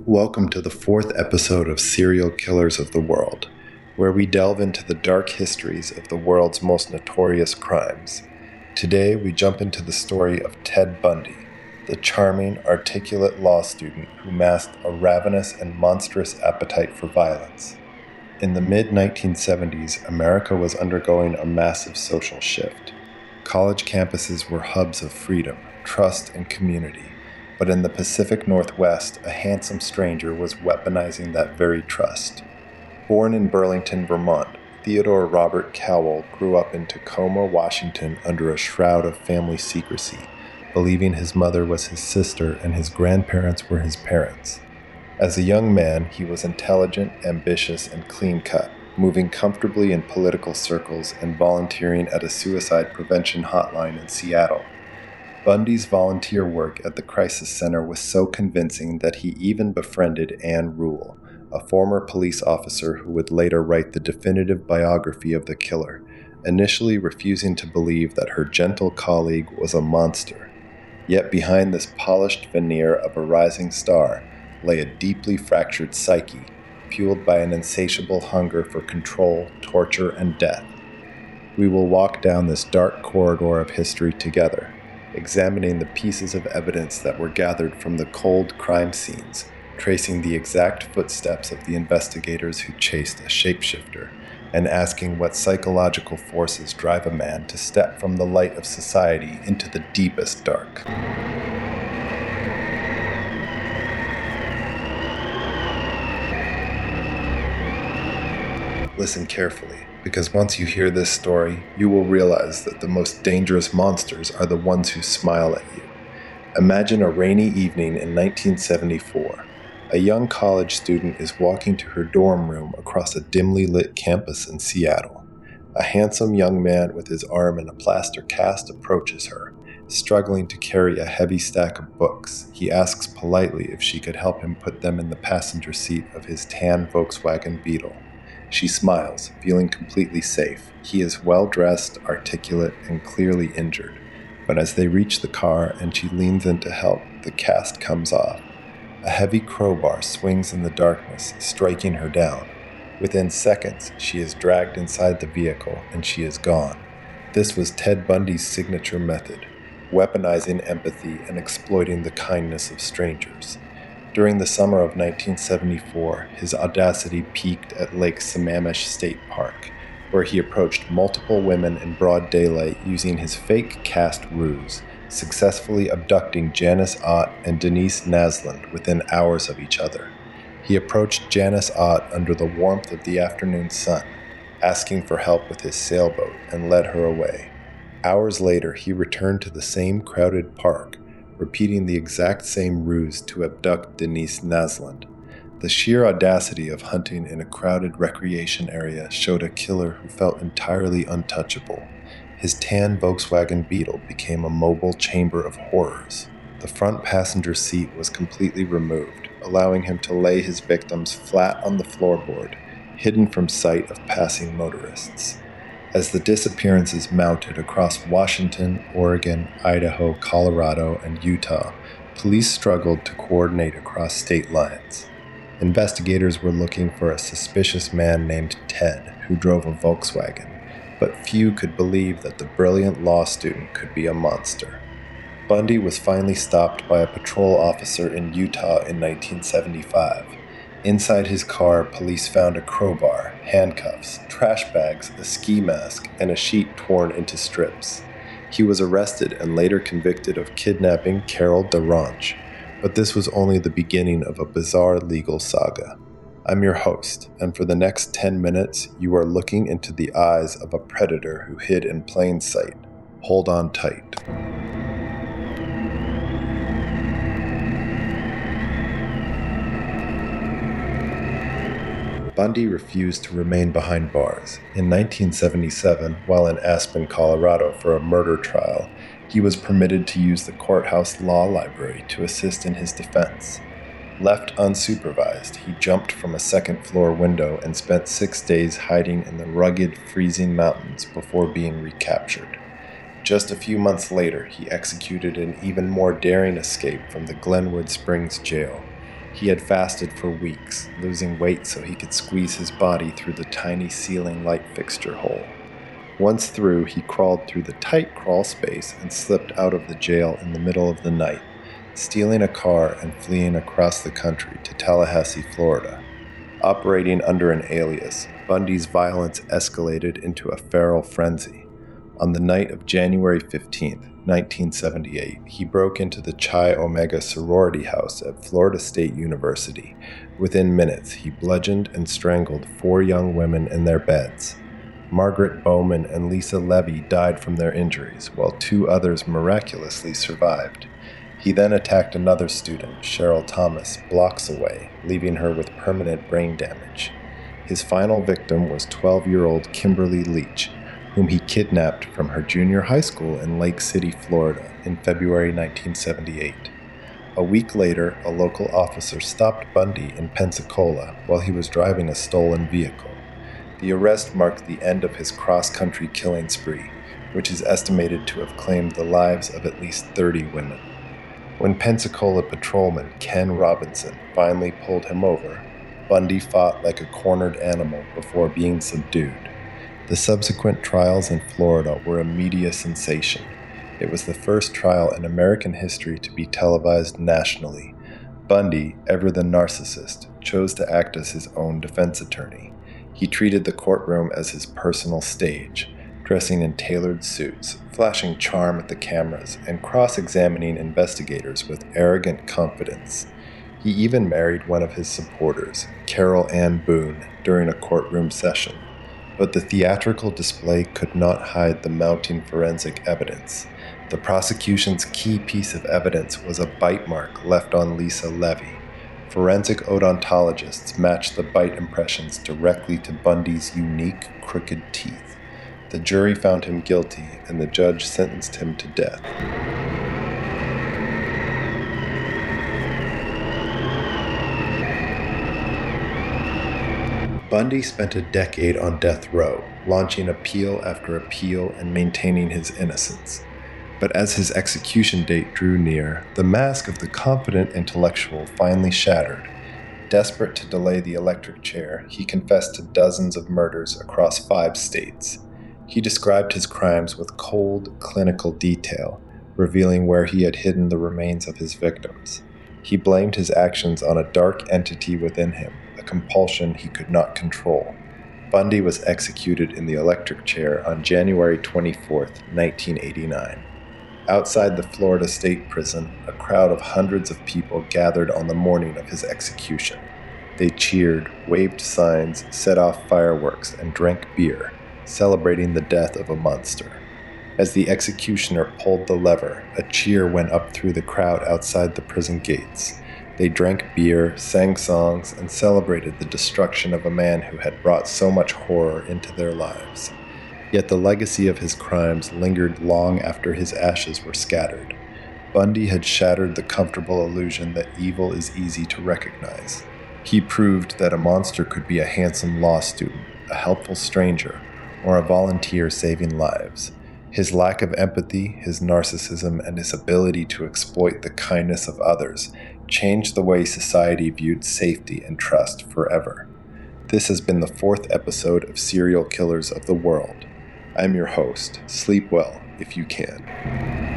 Welcome to the fourth episode of Serial Killers of the World, where we delve into the dark histories of the world's most notorious crimes. Today, we jump into the story of Ted Bundy, the charming, articulate law student who masked a ravenous and monstrous appetite for violence. In the mid-1970s, America was undergoing a massive social shift. College campuses were hubs of freedom, trust, and community. But in the Pacific Northwest, a handsome stranger was weaponizing that very trust. Born in Burlington, Vermont, Theodore Robert Cowell grew up in Tacoma, Washington under a shroud of family secrecy, believing his mother was his sister and his grandparents were his parents. As a young man, he was intelligent, ambitious, and clean-cut, moving comfortably in political circles and volunteering at a suicide prevention hotline in Seattle. Bundy's volunteer work at the crisis center was so convincing that he even befriended Ann Rule, a former police officer who would later write the definitive biography of the killer, initially refusing to believe that her gentle colleague was a monster. Yet behind this polished veneer of a rising star lay a deeply fractured psyche, fueled by an insatiable hunger for control, torture, and death. We will walk down this dark corridor of history together, examining the pieces of evidence that were gathered from the cold crime scenes, tracing the exact footsteps of the investigators who chased a shapeshifter, and asking what psychological forces drive a man to step from the light of society into the deepest dark. Listen carefully, because once you hear this story, you will realize that the most dangerous monsters are the ones who smile at you. Imagine a rainy evening in 1974. A young college student is walking to her dorm room across a dimly lit campus in Seattle. A handsome young man with his arm in a plaster cast approaches her. Struggling to carry a heavy stack of books, he asks politely if she could help him put them in the passenger seat of his tan Volkswagen Beetle. She smiles, feeling completely safe. He is well-dressed, articulate, and clearly injured. But as they reach the car and she leans in to help, the cast comes off. A heavy crowbar swings in the darkness, striking her down. Within seconds, she is dragged inside the vehicle and she is gone. This was Ted Bundy's signature method, weaponizing empathy and exploiting the kindness of strangers. During the summer of 1974, his audacity peaked at Lake Sammamish State Park, where he approached multiple women in broad daylight using his fake cast ruse, successfully abducting Janice Ott and Denise Naslund within hours of each other. He approached Janice Ott under the warmth of the afternoon sun, asking for help with his sailboat, and led her away. Hours later, he returned to the same crowded park, repeating the exact same ruse to abduct Denise Naslund. The sheer audacity of hunting in a crowded recreation area showed a killer who felt entirely untouchable. His tan Volkswagen Beetle became a mobile chamber of horrors. The front passenger seat was completely removed, allowing him to lay his victims flat on the floorboard, hidden from sight of passing motorists. As the disappearances mounted across Washington, Oregon, Idaho, Colorado, and Utah, police struggled to coordinate across state lines. Investigators were looking for a suspicious man named Ted, who drove a Volkswagen, but few could believe that the brilliant law student could be a monster. Bundy was finally stopped by a patrol officer in Utah in 1975. Inside his car, police found a crowbar, handcuffs, trash bags, a ski mask, and a sheet torn into strips. He was arrested and later convicted of kidnapping Carol DeRange, but this was only the beginning of a bizarre legal saga. I'm your host, and for the next 10 minutes, you are looking into the eyes of a predator who hid in plain sight. Hold on tight. Bundy refused to remain behind bars. In 1977, while in Aspen, Colorado for a murder trial, he was permitted to use the courthouse law library to assist in his defense. Left unsupervised, he jumped from a second-floor window and spent 6 days hiding in the rugged, freezing mountains before being recaptured. Just a few months later, he executed an even more daring escape from the Glenwood Springs jail. He had fasted for weeks, losing weight so he could squeeze his body through the tiny ceiling light fixture hole. Once through, he crawled through the tight crawl space and slipped out of the jail in the middle of the night, stealing a car and fleeing across the country to Tallahassee, Florida. Operating under an alias, Bundy's violence escalated into a feral frenzy. On the night of January 15, 1978, he broke into the Chi Omega sorority house at Florida State University. Within minutes, he bludgeoned and strangled 4 young women in their beds. Margaret Bowman and Lisa Levy died from their injuries, while 2 others miraculously survived. He then attacked another student, Cheryl Thomas, blocks away, leaving her with permanent brain damage. His final victim was 12-year-old Kimberly Leach, whom he kidnapped from her junior high school in Lake City, Florida, in February 1978. A week later, a local officer stopped Bundy in Pensacola while he was driving a stolen vehicle. The arrest marked the end of his cross-country killing spree, which is estimated to have claimed the lives of at least 30 women. When Pensacola patrolman Ken Robinson finally pulled him over, Bundy fought like a cornered animal before being subdued. The subsequent trials in Florida were a media sensation. It was the first trial in American history to be televised nationally. Bundy, ever the narcissist, chose to act as his own defense attorney. He treated the courtroom as his personal stage, dressing in tailored suits, flashing charm at the cameras, and cross-examining investigators with arrogant confidence. He even married one of his supporters, Carol Ann Boone, during a courtroom session. But the theatrical display could not hide the mounting forensic evidence. The prosecution's key piece of evidence was a bite mark left on Lisa Levy. Forensic odontologists matched the bite impressions directly to Bundy's unique, crooked teeth. The jury found him guilty, and the judge sentenced him to death. Bundy spent a decade on death row, launching appeal after appeal and maintaining his innocence. But as his execution date drew near, the mask of the confident intellectual finally shattered. Desperate to delay the electric chair, he confessed to dozens of murders across 5 states. He described his crimes with cold, clinical detail, revealing where he had hidden the remains of his victims. He blamed his actions on a dark entity within him, a compulsion he could not control. Bundy was executed in the electric chair on January 24, 1989. Outside the Florida State Prison, a crowd of hundreds of people gathered on the morning of his execution. They cheered, waved signs, set off fireworks, and drank beer, celebrating the death of a monster. As the executioner pulled the lever, a cheer went up through the crowd outside the prison gates. They drank beer, sang songs, and celebrated the destruction of a man who had brought so much horror into their lives. Yet the legacy of his crimes lingered long after his ashes were scattered. Bundy had shattered the comfortable illusion that evil is easy to recognize. He proved that a monster could be a handsome law student, a helpful stranger, or a volunteer saving lives. His lack of empathy, his narcissism, and his ability to exploit the kindness of others changed the way society viewed safety and trust forever. This has been the 4th episode of Serial Killers of the World. I'm your host. Sleep well if you can.